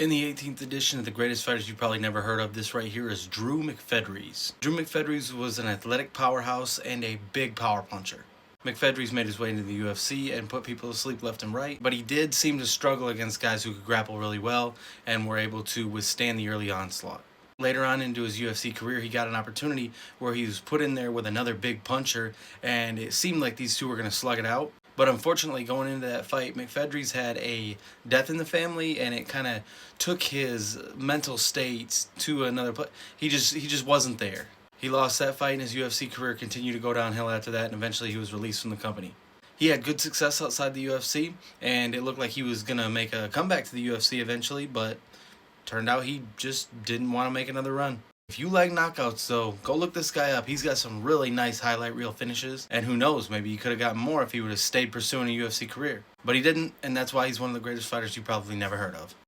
In the 18th edition of The Greatest Fighters You've Probably Never Heard of, this right here is Drew McPhedries. Drew McPhedries was an athletic powerhouse and a big power puncher. McPhedries made his way into the UFC and put people to sleep left and right, but he did seem to struggle against guys who could grapple really well and were able to withstand the early onslaught. Later on into his UFC career, he got an opportunity where he was put in there with another big puncher, and it seemed like these two were going to slug it out. But unfortunately, going into that fight, McPhedries had a death in the family, and it kind of took his mental states to another place. He just wasn't there. He lost that fight, and his UFC career continued to go downhill after that, and eventually he was released from the company. He had good success outside the UFC, and it looked like he was gonna make a comeback to the UFC eventually, but turned out he just didn't want to make another run. If you like knockouts, though, go look this guy up. He's got some really nice highlight reel finishes, and who knows, maybe he could have gotten more if he would have stayed pursuing a UFC career. But he didn't, and that's why he's one of the greatest fighters you probably never heard of.